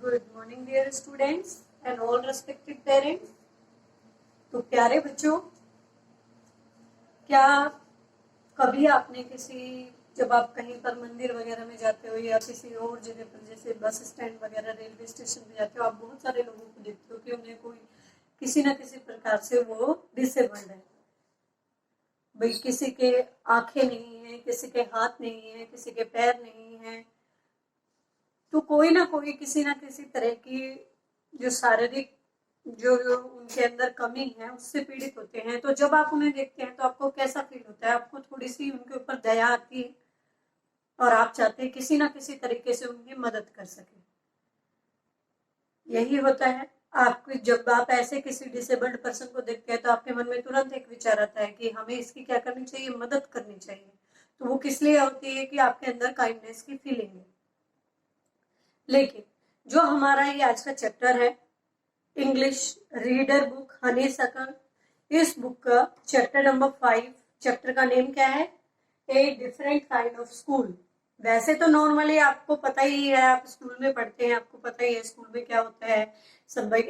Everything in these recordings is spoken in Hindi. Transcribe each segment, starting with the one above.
Good morning dear students and all respected parents. तो प्यारे बच्चों, क्या कभी आपने जब आप कहीं पर मंदिर वगैरह में जाते हो या किसी और जगह पर जैसे बस स्टैंड वगैरह रेलवे स्टेशन पे जाते हो, आप बहुत सारे लोगों को देखते हो कि उन्हें कोई किसी ना किसी प्रकार से वो डिसेबल्ड है। भाई किसी के आंखें नहीं है, किसी के हाथ नहीं है, किसी के पैर नहीं है, तो कोई ना कोई किसी ना किसी तरह की जो शारीरिक जो उनके अंदर कमी है उससे पीड़ित होते हैं। तो जब आप उन्हें देखते हैं तो आपको कैसा फील होता है? आपको थोड़ी सी उनके ऊपर दया आती है और आप चाहते हैं किसी ना किसी तरीके से उनकी मदद कर सके। यही होता है आपको जब आप ऐसे किसी डिसेबल्ड पर्सन को देखते हैं तो आपके मन में तुरंत एक विचार आता है कि हमें इसकी क्या करनी चाहिए, मदद करनी चाहिए। तो वो किस लिए होती है कि आपके अंदर काइंडनेस की फीलिंग है। लेकिन जो हमारा ये आज का चैप्टर है, इंग्लिश रीडर बुक हनीसकल, इस बुक का चैप्टर नंबर 5, चैप्टर का नेम क्या है? A different kind of school. वैसे तो नॉर्मली आपको पता ही है, आप स्कूल में पढ़ते हैं, आपको पता ही है स्कूल में क्या होता है। सब भाई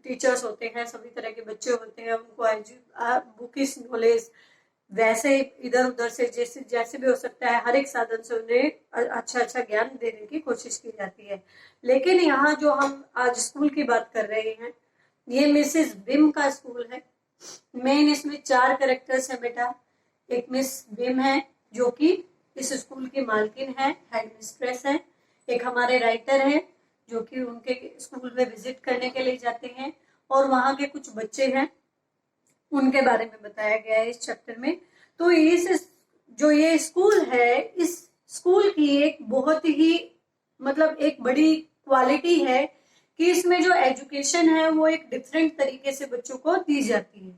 टीचर्स होते हैं, सभी तरह के बच्चे होते हैं, उनको बुकिश नॉलेज वैसे इधर उधर से जैसे जैसे भी हो सकता है हर एक साधन से उन्हें अच्छा ज्ञान देने की कोशिश की जाती है। लेकिन यहाँ जो हम आज स्कूल की बात कर रहे हैं, ये मिसेस बिम का स्कूल है। मेन इसमें 4 कैरेक्टर्स है बेटा। एक मिस बिम है जो कि इस स्कूल की मालकिन है, हेड मिस्ट्रेस है। एक हमारे राइटर है जो कि उनके स्कूल में विजिट करने के लिए जाते हैं, और वहां के कुछ बच्चे हैं उनके बारे में बताया गया है इस चैप्टर में। तो जो ये स्कूल है, इस स्कूल की एक बहुत ही एक बड़ी क्वालिटी है कि इसमें जो एजुकेशन है वो एक डिफरेंट तरीके से बच्चों को दी जाती है।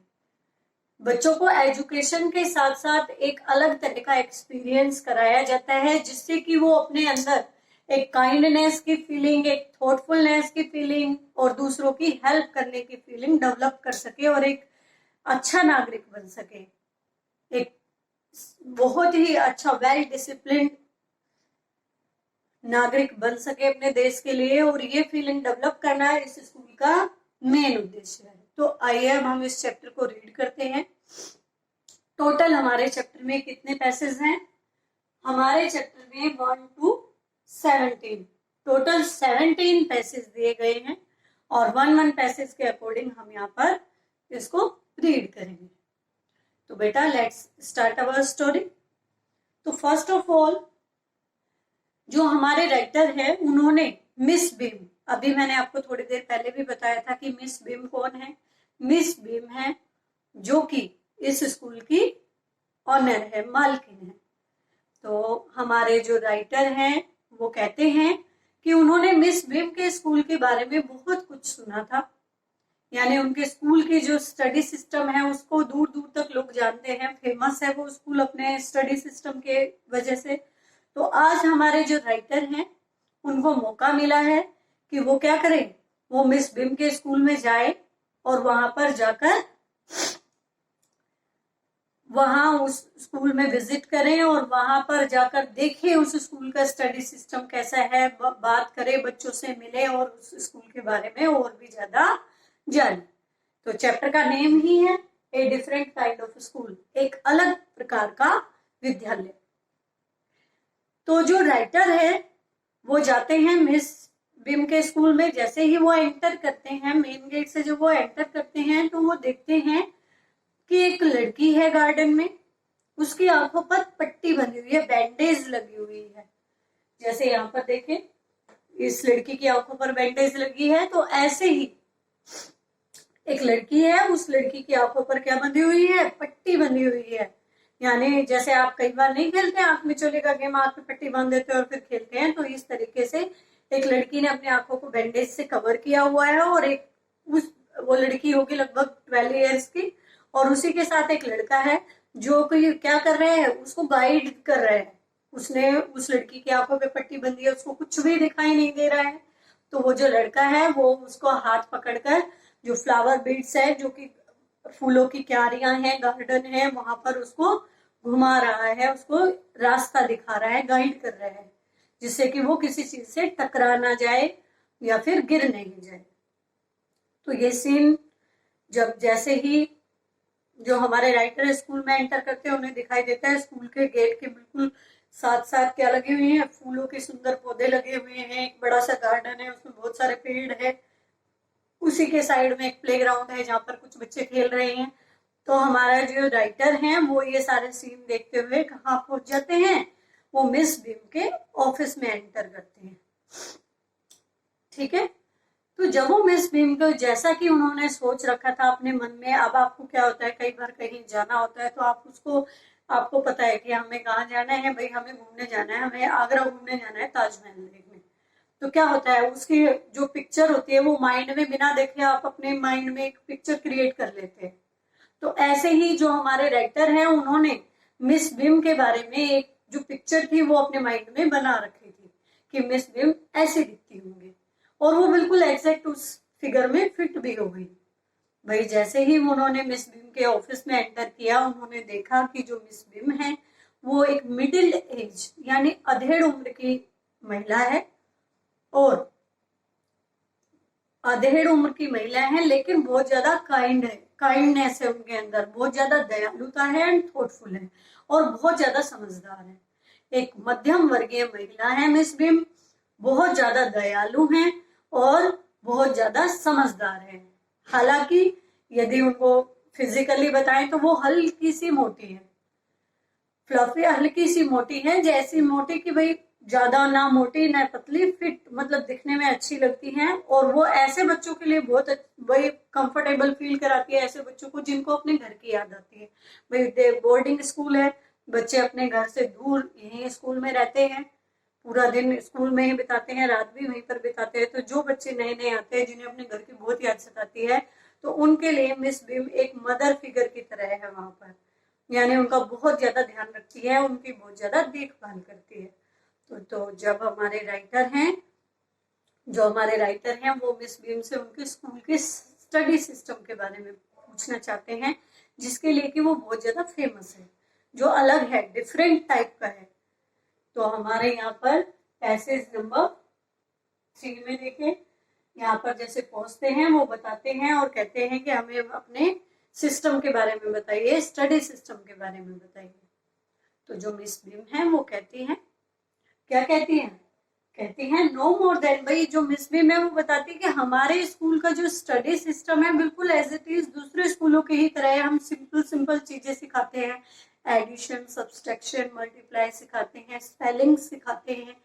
बच्चों को एजुकेशन के साथ साथ एक अलग तरह का एक्सपीरियंस कराया जाता है, जिससे कि वो अपने अंदर एक काइंडनेस की फीलिंग, एक थॉटफुलनेस की फीलिंग और दूसरों की हेल्प करने की फीलिंग डेवलप कर सके और एक अच्छा नागरिक बन सके, एक बहुत ही अच्छा वेल डिसिप्लिन नागरिक बन सके अपने देश के लिए। और ये फीलिंग डेवलप करना इस स्कूल का मेन उद्देश्य है। तो आइए अब हम इस चैप्टर को रीड करते हैं। टोटल हमारे चैप्टर में कितने पैसेज हैं? हमारे चैप्टर में 1 to 17 टोटल 17 पैसेज दिए गए हैं, और 1 पैसेज के अकॉर्डिंग हम यहाँ पर इसको रीड करेंगे। तो बेटा लेट्स स्टार्ट अवर स्टोरी। तो फर्स्ट ऑफ ऑल जो हमारे राइटर है उन्होंने मिस बिम, अभी मैंने आपको थोड़ी देर पहले भी बताया था कि मिस बिम कौन है। मिस बिम है जो कि इस स्कूल की ऑनर है, मालकिन है। तो हमारे जो राइटर हैं वो कहते हैं कि उन्होंने मिस बिम के स्कूल के बारे में बहुत कुछ सुना था, यानी उनके स्कूल की जो स्टडी सिस्टम है उसको दूर दूर तक लोग जानते हैं, फेमस है वो स्कूल अपने स्टडी सिस्टम के वजह से। तो आज हमारे जो राइटर हैं उनको मौका मिला है कि वो क्या करें, वो मिस बिम के स्कूल में जाए और वहां पर जाकर वहां उस स्कूल में विजिट करें और वहां पर जाकर देखें उस स्कूल का स्टडी सिस्टम कैसा है, बात करें, बच्चों से मिले और उस स्कूल के बारे में और भी ज्यादा जाने। तो चैप्टर का नेम ही है a different kind of school, एक अलग प्रकार का विद्यालय। तो जो राइटर है वो जाते हैं मिस बिम के स्कूल में। जैसे ही वो एंटर करते हैं, मेन गेट से जब वो एंटर करते हैं तो वो देखते हैं कि एक लड़की है गार्डन में, उसकी आंखों पर पट्टी बंधी हुई है, बैंडेज लगी हुई है। जैसे यहाँ पर देखें, इस लड़की की आंखों पर बैंडेज लगी है, तो ऐसे ही एक लड़की है, उस लड़की की आंखों पर क्या बंधी हुई है? पट्टी बंधी हुई है। यानी जैसे आप कई बार नहीं खेलते आंख मिचोले का गेम, आंख में पट्टी बांध देते हैं और फिर खेलते हैं, तो इस तरीके से एक लड़की ने अपनी आंखों को बैंडेज से कवर किया हुआ है, और वो लड़की होगी लगभग 12 ईयर्स की, और उसी के साथ एक लड़का है जो कि क्या कर रहे हैं, उसको गाइड कर रहे हैं। उसने उस लड़की की आंखों पे पट्टी बंधी है, उसको कुछ भी दिखाई नहीं दे रहा है। तो वो जो लड़का है वो उसको हाथ पकड़कर जो फ्लावर बीड्स है, जो कि फूलों की क्यारियां हैं, गार्डन है, वहां पर उसको घुमा रहा है, उसको रास्ता दिखा रहा है, गाइड कर रहा है, जिससे कि वो किसी चीज से टकरा ना जाए या फिर गिर नहीं जाए। तो ये सीन जब जैसे ही जो हमारे राइटर स्कूल में एंटर करते हैं उन्हें दिखाई देता है, स्कूल के गेट के बिल्कुल साथ साथ क्या लगे हुए हैं, फूलों के सुंदर पौधे लगे हुए हैं, एक बड़ा सा गार्डन है उसमें बहुत सारे पेड़ है, उसी के साइड में एक प्लेग्राउंड है जहाँ पर कुछ बच्चे खेल रहे हैं। तो हमारा जो राइटर है वो ये सारे सीन देखते हुए कहाँ पहुंच जाते हैं, वो मिस बिम के ऑफिस में एंटर करते हैं। ठीक है, तो जब वो मिस बिम को जैसा कि उन्होंने सोच रखा था अपने मन में, अब आपको क्या होता है कई बार कहीं जाना होता है तो आप उसको, आपको पता है कि हमें कहाँ जाना है, भाई हमें घूमने जाना है, हमें आगरा घूमने जाना है, ताजमहल देखने। तो क्या होता है उसकी जो पिक्चर होती है वो माइंड में बिना देखे आप अपने माइंड में एक पिक्चर क्रिएट कर लेते हैं। तो ऐसे ही जो हमारे राइटर हैं उन्होंने मिस बिम के बारे में एक जो पिक्चर थी वो अपने माइंड में बना रखी थी कि मिस बिम ऐसी दिखती होंगी, और वो बिल्कुल एग्जैक्ट उस फिगर में फिट भी हो गई। भाई जैसे ही उन्होंने मिस बिम के ऑफिस में एंटर किया, उन्होंने देखा कि जो मिस बिम है वो एक मिडिल एज यानी अधेड़ उम्र की महिला है, और अधेड़ उम्र की महिला है लेकिन बहुत ज्यादा काइंड है, काइंडनेस है उनके अंदर, बहुत ज्यादा दयालुता है एंड थॉटफुल है, और बहुत ज्यादा समझदार है। एक मध्यम वर्गीय महिला है मिस बिम, बहुत ज्यादा दयालु हैं और बहुत ज्यादा समझदार है। हालांकि यदि उनको फिजिकली बताएं तो वो हल्की सी मोटी है, फ्लफी हल्की सी मोटी है, जैसी मोटी कि भाई ज्यादा ना मोटी ना पतली, फिट मतलब दिखने में अच्छी लगती हैं। और वो ऐसे बच्चों के लिए बहुत भाई कंफर्टेबल फील कराती है, ऐसे बच्चों को जिनको अपने घर की याद आती है। भाई बोर्डिंग स्कूल है, बच्चे अपने घर से दूर यहीं स्कूल में रहते हैं, पूरा दिन स्कूल में ही बिताते हैं, रात भी वहीं पर बिताते हैं। तो जो बच्चे नए नए आते हैं जिन्हें अपने घर की बहुत याद सताती है, तो उनके लिए मिस बिम एक मदर फिगर की तरह है वहां पर, यानी उनका बहुत ज्यादा ध्यान रखती है, उनकी बहुत ज्यादा देखभाल करती है। तो जब हमारे राइटर हैं, जो हमारे राइटर हैं वो मिस बीम से उनके स्कूल के स्टडी सिस्टम के बारे में पूछना चाहते हैं, जिसके लिए कि वो बहुत ज्यादा फेमस है, जो अलग है, डिफरेंट टाइप का है। तो हमारे यहाँ पर पैसेज नंबर 3 में देखें, यहाँ पर जैसे पहुंचते हैं वो बताते हैं और कहते हैं कि हमें अपने सिस्टम के बारे में बताइए, स्टडी सिस्टम के बारे में बताइए। तो जो मिस बिम है वो कहती हैं, क्या कहती हैं, कहती हैं नो मोर देन, भाई जो मिस बिम है वो बताती है कि हमारे स्कूल का जो स्टडी सिस्टम है बिल्कुल एज इट इज दूसरे स्कूलों की ही तरह है। हम सिंपल सिंपल चीजें सिखाते हैं, एडिशन सब्सट्रैक्शन मल्टीप्लाई सिखाते हैं, स्पेलिंग सिखाते हैं,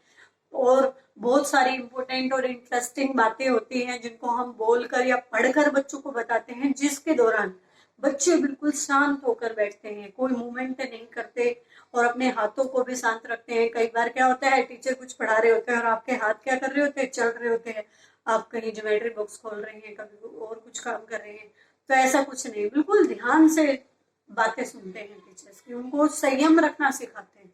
और बहुत सारी इंपॉर्टेंट और इंटरेस्टिंग बातें होती हैं जिनको हम बोलकर या पढ़कर बच्चों को बताते हैं, जिसके दौरान बच्चे बिल्कुल शांत होकर बैठते हैं, कोई मूवमेंट नहीं करते और अपने हाथों को भी शांत रखते हैं। कई बार क्या होता है टीचर कुछ पढ़ा रहे होते हैं और आपके हाथ क्या कर रहे होते हैं, चल रहे होते हैं, आप कहीं ज्योमेट्री बॉक्स खोल रहे हैं, कभी और कुछ काम कर रहे हैं। तो ऐसा कुछ नहीं, बिल्कुल ध्यान से बातें सुनते हैं टीचर्स की, उनको संयम रखना सिखाते हैं।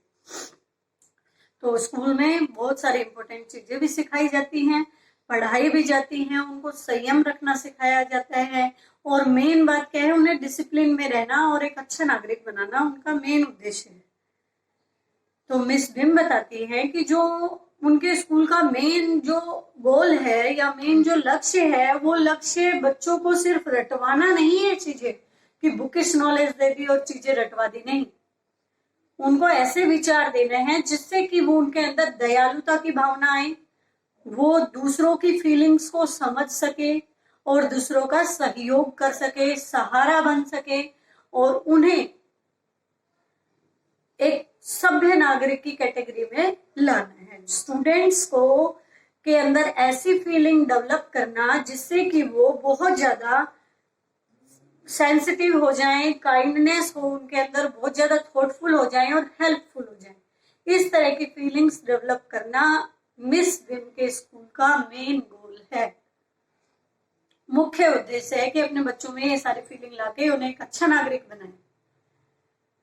तो स्कूल में बहुत सारी इंपॉर्टेंट चीजें भी सिखाई जाती हैं, पढ़ाई भी जाती है, उनको संयम रखना सिखाया जाता है, और मेन बात क्या है, उन्हें डिसिप्लिन में रहना और एक अच्छा नागरिक बनाना उनका मेन उद्देश्य है। तो मिस बिम बताती है कि जो उनके स्कूल का मेन जो गोल है या मेन जो लक्ष्य है, वो लक्ष्य बच्चों को सिर्फ रटवाना नहीं है चीजें, कि बुकिश नॉलेज दे दी और चीजें रटवा दी, नहीं। उनको ऐसे विचार देने हैं जिससे कि वो उनके अंदर दयालुता की भावना आए, वो दूसरों की फीलिंग्स को समझ सके और दूसरों का सहयोग कर सके, सहारा बन सके, और उन्हें एक सभ्य नागरिक की कैटेगरी में लाना है। स्टूडेंट्स को के अंदर ऐसी फीलिंग डेवलप करना जिससे कि वो बहुत ज्यादा सेंसिटिव हो जाएं, काइंडनेस हो उनके अंदर, बहुत ज्यादा थॉटफुल हो जाएं और हेल्पफुल हो जाएं। इस तरह की फीलिंग्स डेवलप करना मिस बिम के स्कूल का मेन गोल है, मुख्य उद्देश्य है कि अपने बच्चों में ये सारी फीलिंग लाके उन्हें एक अच्छा नागरिक बनाए।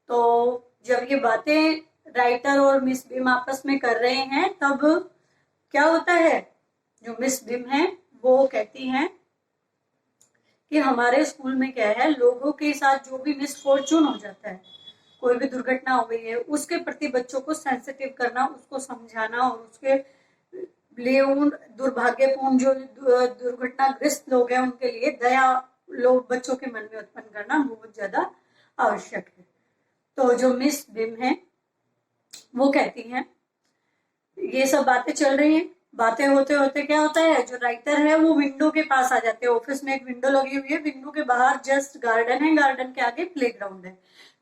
तो जब ये बातें राइटर और मिस बिम आपस में कर रहे हैं तब क्या होता है, जो मिस बिम है वो कहती हैं कि हमारे स्कूल में क्या है, लोगों के साथ जो भी मिसफॉर्चून हो जाता है, कोई भी दुर्घटना हो गई है, उसके प्रति बच्चों को सेंसिटिव करना, उसको समझाना और उसके दुर्भाग्यपूर्ण जो दुर्घटनाग्रस्त लोग हैं उनके लिए दया लोग बच्चों के मन में उत्पन्न करना बहुत ज्यादा आवश्यक है। तो जो मिस बिम है वो कहती हैं, ये सब बातें चल रही हैं, बातें होते होते क्या होता है, जो राइटर है वो विंडो के पास आ जाते हैं। ऑफिस में एक विंडो लगी हुई है, विंडो के बाहर जस्ट गार्डन है, गार्डन के आगे प्लेग्राउंड है।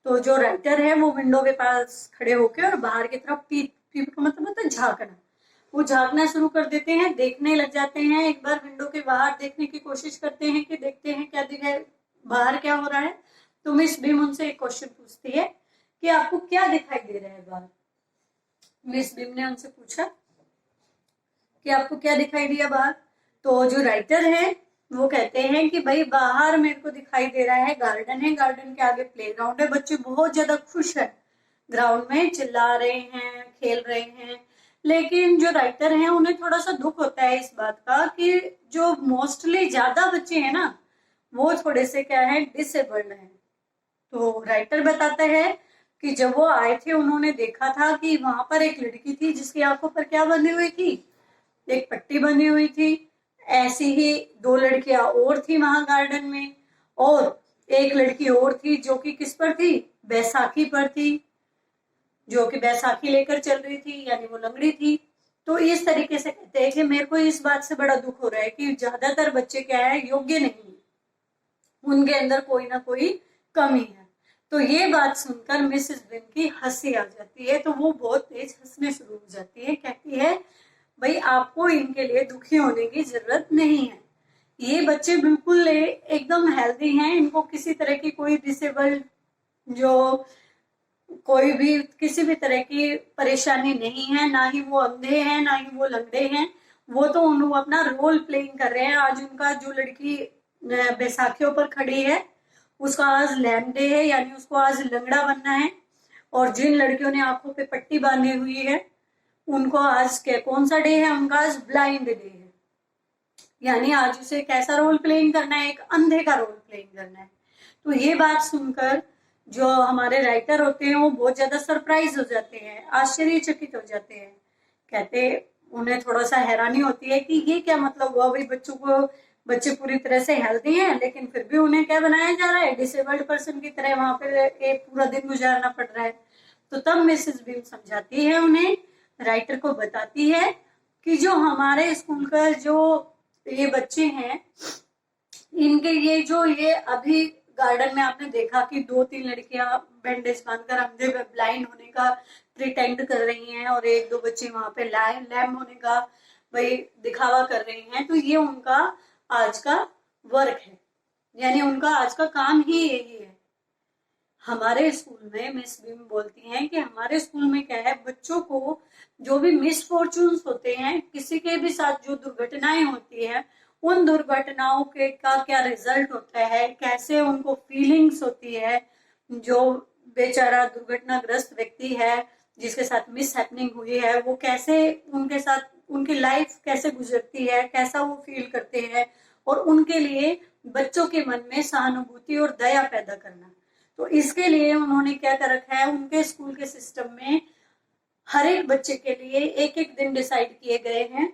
तो जो राइटर है वो विंडो के पास खड़े होकर और बाहर की तरफ पीप का मतलब होता है झांकना, वो झांकना शुरू कर देते हैं, देखने लग जाते हैं। एक बार विंडो के बाहर देखने की कोशिश करते हैं कि देखते हैं क्या दिखाई, बाहर क्या हो रहा है। तो मिस बिम उनसे एक क्वेश्चन पूछती है कि आपको क्या दिखाई दे रहा है बाहर। मिस बिम ने उनसे पूछा कि आपको क्या दिखाई दिया बाहर। तो जो राइटर है वो कहते हैं कि भाई बाहर मेरे को दिखाई दे रहा है गार्डन है, गार्डन के आगे प्लेग्राउंड है, बच्चे बहुत ज्यादा खुश है, ग्राउंड में चिल्ला रहे हैं, खेल रहे हैं। लेकिन जो राइटर हैं उन्हें थोड़ा सा दुख होता है इस बात का कि जो मोस्टली ज्यादा बच्चे हैं ना वो थोड़े से क्या है, डिसेबल्ड हैं। तो राइटर बताता है कि जब वो आए थे उन्होंने देखा था कि वहां पर एक लड़की थी जिसकी आंखों पर क्या बंधी हुई थी, एक पट्टी बंधी हुई थी। ऐसी ही दो लड़कियां और थी वहां गार्डन में, और एक लड़की और थी जो कि किस पर थी, बैसाखी पर थी, जो कि बैसाखी लेकर चल रही थी, यानी वो लंगड़ी थी। तो इस तरीके से कहते हैं कि मेरे को इस बात से बड़ा दुख हो रहा है कि ज्यादातर बच्चे क्या है, योग्य नहीं है, उनके अंदर कोई ना कोई कमी है। तो ये बात सुनकर मिसेस बिन की हंसी आ जाती है, तो वो बहुत तेज हंसने शुरू हो जाती है। कहती है भाई आपको इनके लिए दुखी होने की जरूरत नहीं है, ये बच्चे बिल्कुल एकदम हेल्दी हैं, इनको किसी तरह की कोई डिसेबल्ड जो कोई भी किसी भी तरह की परेशानी नहीं है, ना ही वो अंधे हैं ना ही वो लंगड़े हैं। वो तो उन अपना रोल प्लेइंग कर रहे हैं। आज उनका जो लड़की बैसाखियों पर खड़ी है उसका आज लैम डे है, यानी उसको आज लंगड़ा बनना है। और जिन लड़कियों ने आंखों पे पट्टी बांधी हुई है उनको आज कौन सा डे है, उनका आज ब्लाइंड डे है, यानी आज उसे कैसा रोल प्लेइंग करना है, एक अंधे का रोल प्लेइंग करना है। तो ये बात सुनकर जो हमारे राइटर होते हैं वो बहुत ज्यादा सरप्राइज हो जाते हैं, आश्चर्यचकित हो जाते हैं। कहते उन्हें थोड़ा सा हैरानी होती है कि ये क्या मतलब हुआ, भाई बच्चे पूरी तरह से हेल्दी हैं लेकिन फिर भी उन्हें क्या बनाया जा रहा है, डिसेबल्ड पर्सन की तरह वहां पर एक पूरा दिन गुजारना पड़ रहा है। तो तब मिसेस बीम समझाती है उन्हें, राइटर को बताती है कि जो हमारे स्कूल का जो ये बच्चे हैं, इनके ये अभी गार्डन में आपने देखा कि 2-3 लड़कियां बैंडेज बांधकर अंधे ब्लाइंड होने का प्रिटेंड कर रही हैं, और 1-2 बच्चे वहां पे लैम होने का भाई दिखावा कर रही हैं। तो ये उनका आज का वर्क है, यानी उनका आज का काम ही यही है। हमारे स्कूल में मिस बीम बोलती हैं कि हमारे स्कूल में क्या है, बच्चों को जो भी मिसफॉर्चून्स होते हैं, किसी के भी साथ जो दुर्घटनाएं होती है, उन दुर्घटनाओं के का क्या रिजल्ट होता है, कैसे उनको फीलिंग्स होती है, जो बेचारा दुर्घटनाग्रस्त व्यक्ति है जिसके साथ मिस हैपनिंग हुई है, वो कैसे उनके साथ उनकी लाइफ कैसे गुजरती है, कैसा वो फील करते हैं, और उनके लिए बच्चों के मन में सहानुभूति और दया पैदा करना। तो इसके लिए उन्होंने क्या कर रखा है, उनके स्कूल के सिस्टम में हर एक बच्चे के लिए एक एक दिन डिसाइड किए गए हैं।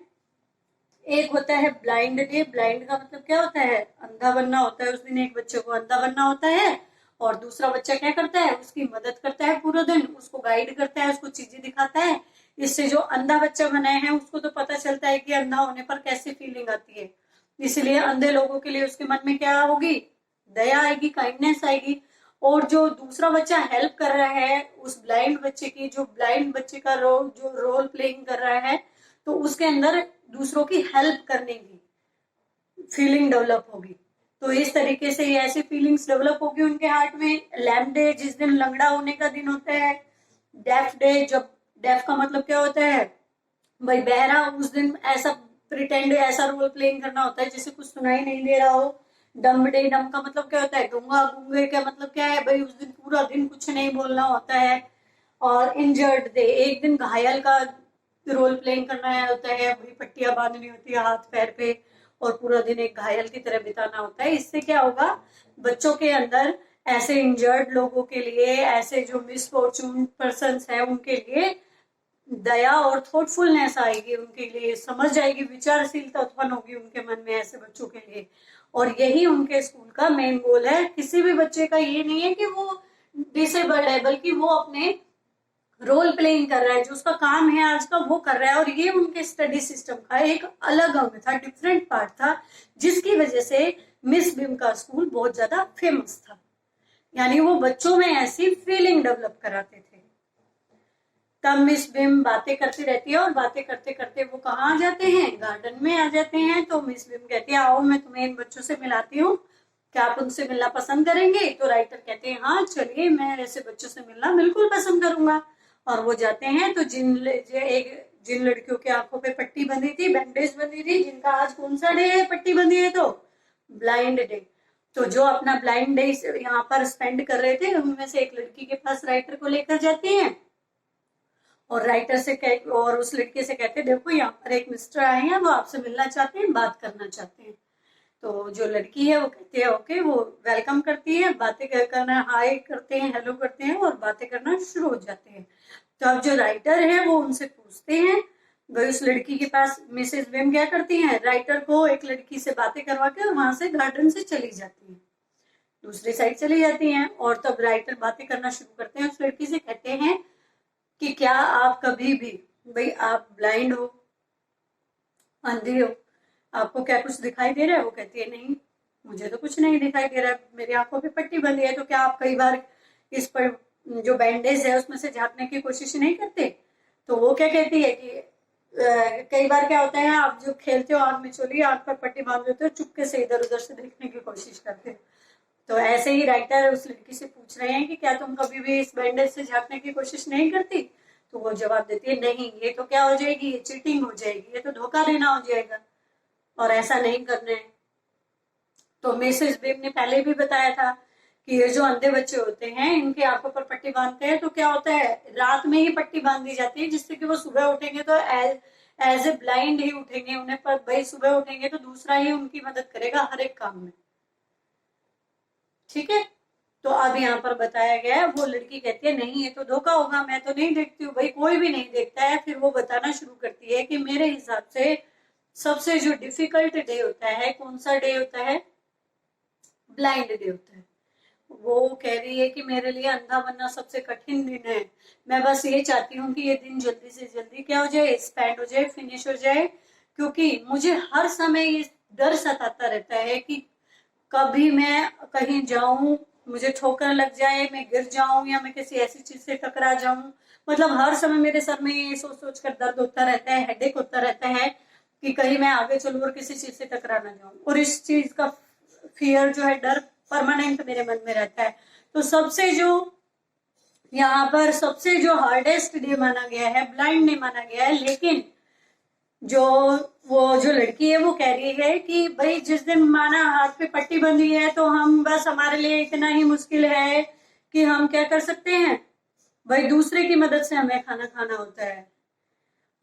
एक होता है ब्लाइंड डे, ब्लाइंड का मतलब क्या होता है, अंधा बनना होता है, उस दिन एक बच्चे को अंधा बनना होता है, और दूसरा बच्चा क्या करता है, उसकी मदद करता है पूरा दिन, उसको गाइड करता है, उसको चीजें दिखाता है। इससे जो अंधा बच्चा बनाए हैं उसको तो पता चलता है कि अंधा होने पर कैसी फीलिंग आती है, इसलिए अंधे लोगों के लिए उसके मन में क्या होगी, दया आएगी, काइंडनेस आएगी। और जो दूसरा बच्चा हेल्प कर रहा है उस ब्लाइंड बच्चे की, जो ब्लाइंड बच्चे का जो रोल प्लेइंग कर रहा है, तो उसके अंदर दूसरों की हेल्प करने की फीलिंग डेवलप होगी। तो इस तरीके से ये ऐसी फीलिंग्स डेवलप होगी उनके हार्ट में। लैम्प डे जिस दिन लंगड़ा होने का दिन होता है। डेफ डे, जब डेफ का मतलब क्या होता है, भाई बहरा, उस दिन ऐसा प्रिटेंड ऐसा रोल प्लेइंग करना होता है जैसे कुछ सुनाई नहीं दे रहा हो। डम्ब डे, डम्ब का मतलब क्या होता है, गूंगा, गूंगे का मतलब क्या है, भाई उस दिन पूरा दिन कुछ नहीं बोलना होता है। और इंजर्ड डे, एक दिन घायल का रोल प्लेइंग करना होता है, भाई पट्टियां बांधनी होती है हाथ पैर पे और पूरा दिन एक घायल की तरह बिताना होता है। इससे क्या होगा, बच्चों के अंदर ऐसे इंजर्ड लोगों के लिए, ऐसे जो मिसफॉर्चून पर्सन है उनके लिए दया और थॉटफुलनेस आएगी उनके लिए, समझ आएगी, विचारशीलता उत्पन्न होगी उनके मन में ऐसे बच्चों के लिए। और यही उनके स्कूल का मेन गोल है। किसी भी बच्चे का ये नहीं है कि वो डिसेबल्ड है, बल्कि वो अपने रोल प्लेइंग कर रहा है, जो उसका काम है आज का वो कर रहा है। और ये उनके स्टडी सिस्टम का एक अलग अंग था, डिफरेंट पार्ट था, जिसकी वजह से मिस बिम का स्कूल बहुत ज्यादा फेमस था। यानी वो बच्चों में ऐसी फीलिंग डेवलप कराते थे। तब मिस बिम बातें करती रहती है, और बातें करते करते वो कहाँ आ जाते हैं, गार्डन में आ जाते हैं। तो मिस बिम कहती है, आओ मैं तुम्हें इन बच्चों से मिलाती हूँ, क्या आप उनसे मिलना पसंद करेंगे? तो राइटर कहते हैं, हाँ चलिए, मैं ऐसे बच्चों से मिलना बिल्कुल पसंद करूंगा। और वो जाते हैं। तो जिन लड़कियों की आंखों पे पट्टी बंधी थी, बैंडेज बंधी थी, जिनका आज कौन सा डे है, पट्टी बंधी है, तो ब्लाइंड डे। तो जो अपना ब्लाइंड डे यहाँ पर स्पेंड कर रहे थे, उनमें से एक लड़की के पास राइटर को लेकर जाती हैं, और राइटर से और उस लड़के से कहते हैं, देखो यहाँ पर एक मिस्टर आए हैं, वो आपसे मिलना चाहते हैं, बात करना चाहते हैं। तो जो लड़की है वो कहती है ओके, वो वेलकम करती है, बातें करना, हाय करते हैं, हेलो करते हैं, और बातें करना शुरू हो जाते हैं। तो अब जो राइटर है वो उनसे पूछते हैं, भाई उस लड़की के पास मिसेस बिम क्या करती हैं, राइटर को एक लड़की से बातें करवा के वहां से गार्डन से चली जाती है, दूसरी साइड चली जाती हैं। और तब राइटर बातें करना शुरू करते हैं, उस लड़की से कहते हैं कि क्या आप कभी भी, भाई आप ब्लाइंड हो, अंधे हो, आपको क्या कुछ दिखाई दे रहा है? वो कहती है, नहीं मुझे तो कुछ नहीं दिखाई दे रहा है, मेरी आंखों पे पट्टी बंधी है। तो क्या आप कई बार इस पर जो बैंडेज है उसमें से झांकने की कोशिश नहीं करते? तो वो क्या कहती है कि कई बार क्या होता है, आप जो खेलते हो, आंख में चोली, आंख पर पट्टी बांध देते हो, चुपके से इधर उधर से देखने की कोशिश करते हो। तो ऐसे ही राइटर उस लड़की से पूछ रहे हैं कि क्या तुम कभी भी इस बैंडेज से झांकने की कोशिश नहीं करती? तो वो जवाब देती है, नहीं, ये तो क्या हो जाएगी, ये चीटिंग हो जाएगी, ये तो धोखा देना हो जाएगा, और ऐसा नहीं करना है। तो मिसेस बिम ने पहले भी बताया था कि ये जो अंधे बच्चे होते हैं, इनके आंखों पर पट्टी बांधते हैं, तो क्या होता है, रात में ही पट्टी बांध दी जाती है, जिससे कि वो सुबह उठेंगे तो एज ए ब्लाइंड ही उठेंगे, उन्हें पर भाई सुबह उठेंगे तो दूसरा ही उनकी मदद करेगा हर एक काम में। ठीक है। तो अब यहाँ पर बताया गया है, वो लड़की कहती है, नहीं ये तो धोखा होगा, मैं तो नहीं देखती हूँ। भाई कोई भी नहीं देखता है। फिर वो बताना शुरू करती है कि मेरे हिसाब से सबसे जो डिफिकल्ट डे होता है, कौन सा डे होता है, ब्लाइंड डे होता है। वो कह रही है कि मेरे लिए अंधा बनना सबसे कठिन दिन है, मैं बस ये चाहती हूँ कि ये दिन जल्दी से जल्दी क्या हो जाए, स्पेंड हो जाए, फिनिश हो जाए, क्योंकि मुझे हर समय ये डर सताता रहता है कि कभी मैं कहीं जाऊं, मुझे ठोकर लग जाए, मैं गिर जाऊं, या मैं किसी ऐसी चीज से टकरा जाऊं। मतलब हर समय मेरे सर में ये सोच सोच कर दर्द होता रहता है, हेडेक होता रहता है कि कहीं मैं आगे चलूं और किसी चीज से टकरा ना जाऊं। और इस चीज का फियर जो है, डर परमानेंट मेरे मन में रहता है। तो सबसे जो यहाँ पर सबसे जो हार्डेस्ट डे माना गया है, ब्लाइंड डे माना गया है। लेकिन जो जो लड़की है वो कह रही है कि भाई जिस दिन माना हाथ पे पट्टी बंधी है, तो हम बस, हमारे लिए इतना ही मुश्किल है कि हम क्या कर सकते हैं, भाई दूसरे की मदद से हमें खाना खाना होता है।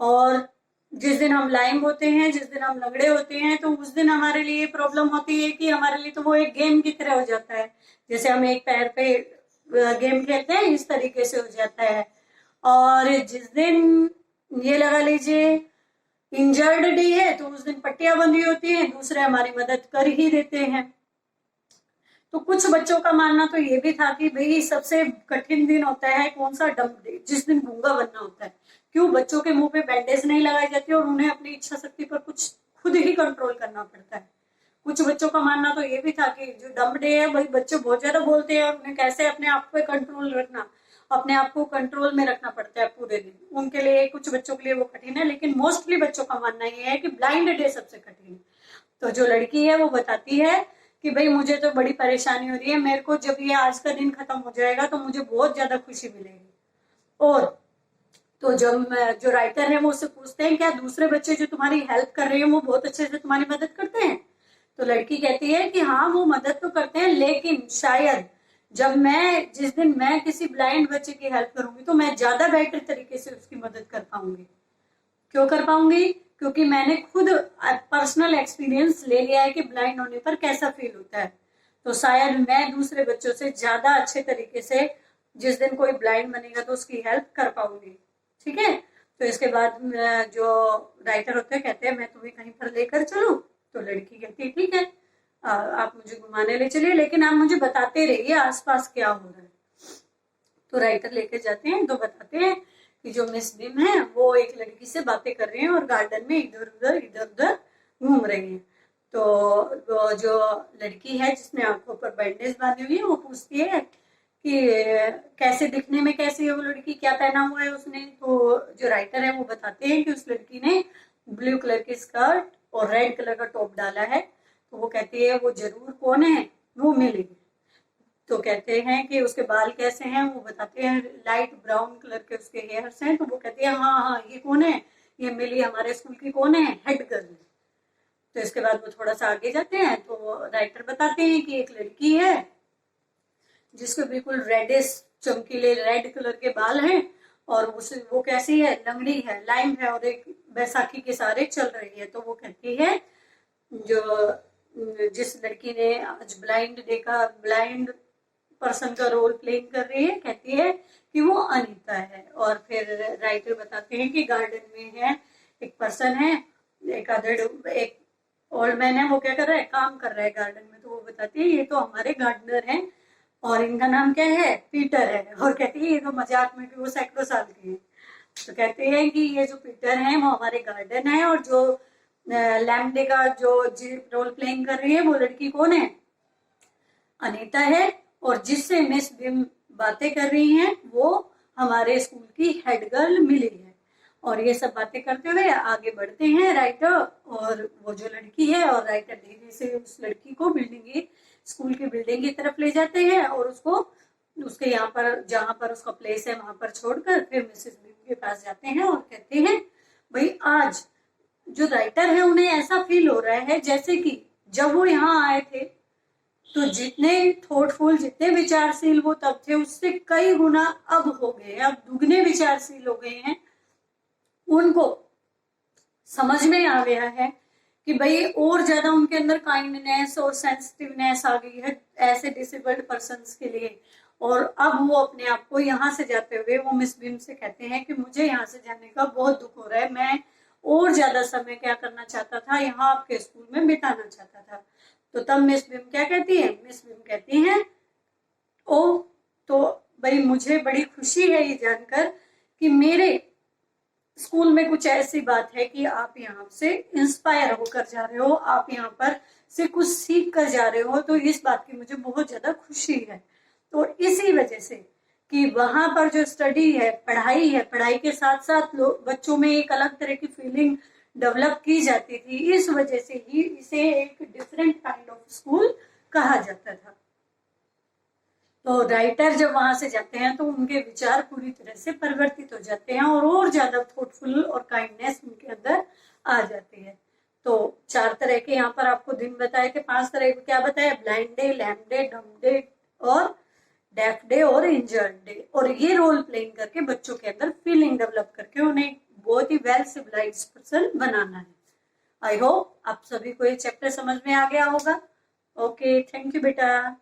और जिस दिन हम लाइम होते हैं, जिस दिन हम लंगड़े होते हैं, तो उस दिन हमारे लिए प्रॉब्लम होती है कि हमारे लिए तो वो एक गेम की तरह हो जाता है, जैसे हम एक पैर पे गेम खेलते हैं, इस तरीके से हो जाता है। और जिस दिन ये लगा लीजिए इंजर्ड डे है, तो उस दिन पट्टियां बंधी होती हैं, दूसरे हमारी मदद कर ही देते हैं। तो कुछ बच्चों का मानना तो ये भी था कि भाई सबसे कठिन दिन होता है कौन सा, डम डे, जिस दिन गूंगा बनना होता है। क्यों? बच्चों के मुंह पे बैंडेज नहीं लगाई जाती और उन्हें अपनी इच्छा शक्ति पर कुछ खुद ही कंट्रोल करना पड़ता है। कुछ बच्चों का मानना तो ये भी था कि जो डम डे है, भाई बच्चे बहुत ज्यादा बोलते हैं और उन्हें कैसे अपने आप पे कंट्रोल रखना, अपने आप को कंट्रोल में रखना पड़ता है पूरे दिन। उनके लिए, कुछ बच्चों के लिए वो कठिन है, लेकिन मोस्टली बच्चों का मानना ये है कि ब्लाइंड डे सबसे कठिन है। तो जो लड़की है वो बताती है कि भाई मुझे तो बड़ी परेशानी हो रही है, मेरे को जब ये आज का दिन खत्म हो जाएगा तो मुझे बहुत ज्यादा खुशी मिलेगी। और तो जब जो राइटर है वो उससे पूछते हैं, क्या दूसरे बच्चे जो तुम्हारी हेल्प कर रहे हैं वो बहुत अच्छे से तुम्हारी मदद करते हैं? तो लड़की कहती है कि हाँ, वो मदद तो करते हैं, लेकिन शायद जिस दिन मैं किसी ब्लाइंड बच्चे की हेल्प करूंगी तो मैं ज्यादा बेटर तरीके से उसकी मदद कर पाऊंगी। क्यों कर पाऊंगी? क्योंकि मैंने खुद पर्सनल एक्सपीरियंस ले लिया है कि ब्लाइंड होने पर कैसा फील होता है। तो शायद मैं दूसरे बच्चों से ज्यादा अच्छे तरीके से जिस दिन कोई ब्लाइंड बनेगा तो उसकी हेल्प कर पाऊंगी। ठीक है। तो इसके बाद जो राइटर होते हैं कहते हैं मैं तुम्हें कहीं पर लेकर चलूं, तो लड़की कहती है ठीक है, आप मुझे घुमाने ले चलिए, लेकिन आप मुझे बताते रहिए आसपास क्या हो रहा है। तो राइटर लेके जाते हैं, तो बताते हैं कि जो मिस बिम है वो एक लड़की से बातें कर रही हैं और गार्डन में इधर उधर घूम रही हैं। तो वो जो लड़की है जिसने आंखों पर बैंडेज बांधी हुई है वो पूछती है कि कैसे दिखने में कैसी है वो लड़की, क्या पहना हुआ है उसने। तो जो राइटर है वो बताते हैं कि उस लड़की ने ब्लू कलर की स्कर्ट और रेड कलर का टॉप डाला है। तो वो कहती है वो जरूर कौन है, वो मिलेगी। तो कहते हैं कि उसके बाल कैसे हैं, वो बताते हैं लाइट ब्राउन कलर के उसके हेयर्स हैं। तो वो कहती है हाँ हाँ ये कौन है, ये मिली हमारे स्कूल की कौन है, हेड गर्ल। तो इसके बाद वो थोड़ा सा आगे जाते हैं तो राइटर बताते हैं कि एक लड़की है जिसके बिल्कुल रेडिश चमकीले रेड कलर के बाल हैं और वो कैसी है, लंगड़ी है, लाइम है और एक बैसाखी के सहारे चल रही है। तो वो कहती है जो जिस लड़की ने आज ब्लाइंड पर्सन का रोल प्लेइंग कर रही है, कहती है कि वो अनीता है। और फिर राइटर बताते हैं कि गार्डन में है एक पर्सन है, एक ओल्ड मैन है, वो क्या कर रहा है, काम कर रहा है गार्डन में। तो वो बताती है ये तो हमारे गार्डनर हैं और इनका नाम क्या है, पीटर है। और कहती है ये तो मजाक में कि वो सैकड़ों साल की है। तो कहते हैं कि ये जो पीटर है वो हमारे गार्डन है और जो लैम्डे का जो रोल प्लेइंग कर रही है वो लड़की कौन है, अनीता है। और जिससे मिस बिम बातें कर रही हैं वो हमारे स्कूल की हेड गर्ल मिली है। और ये सब बातें करते हुए आगे बढ़ते हैं राइटर और वो जो लड़की है, और राइटर धीरे से उस लड़की को स्कूल की बिल्डिंग की तरफ ले जाते हैं और उसको उसके यहाँ पर जहाँ पर उसका प्लेस है वहां पर छोड़कर फिर मिसेस बिम के पास जाते हैं और कहते हैं भाई आज जो राइटर है उन्हें ऐसा फील हो रहा है जैसे कि जब वो यहाँ आए थे तो जितने थॉटफुल जितने विचारशील वो तब थे उससे कई गुना अब हो गए, अब दुगने विचारशील हो गए हैं। उनको समझ में आ गया है कि भाई और ज्यादा उनके अंदर काइंडनेस और सेंसिटिवनेस आ गई है ऐसे डिसेबल्ड पर्संस के लिए। और अब वो अपने आप को यहाँ से जाते हुए वो मिस बिम से कहते हैं कि मुझे यहाँ से जाने का बहुत दुख हो रहा है, मैं और ज्यादा समय क्या करना चाहता था, यहाँ आपके स्कूल में बिताना चाहता था। तो तब मिस बिम क्या कहती है, मिस बिम कहती हैं ओ तो भाई मुझे बड़ी खुशी है ये जानकर कि मेरे स्कूल में कुछ ऐसी बात है कि आप यहाँ से इंस्पायर होकर जा रहे हो, आप यहाँ पर से कुछ सीख कर जा रहे हो, तो इस बात की मुझे बहुत ज्यादा खुशी है। तो इसी वजह से कि वहां पर जो स्टडी है, पढ़ाई के साथ साथ लोग बच्चों में एक अलग तरह की फीलिंग डेवलप की जाती थी, इस वजह से ही इसे एक डिफरेंट काइंड ऑफ स्कूल कहा जाता था। तो राइटर जब वहां से जाते हैं तो उनके विचार पूरी तरह से परिवर्तित हो जाते हैं और ज्यादा थॉटफुल और काइंडनेस उनके अंदर आ जाती है। तो 4 तरह के यहाँ पर आपको दिन बताए थे, 5 तरह के क्या बताया, ब्लाइंड डे, लैम्प डे, डम डे और डेफ डे और इंजर्ड डे। और ये रोल प्लेइंग करके बच्चों के अंदर फीलिंग डेवलप करके उन्हें बहुत ही वेल सिविलाइज्ड पर्सन बनाना है। आई होप आप सभी को ये चैप्टर समझ में आ गया होगा। ओके, थैंक यू बेटा।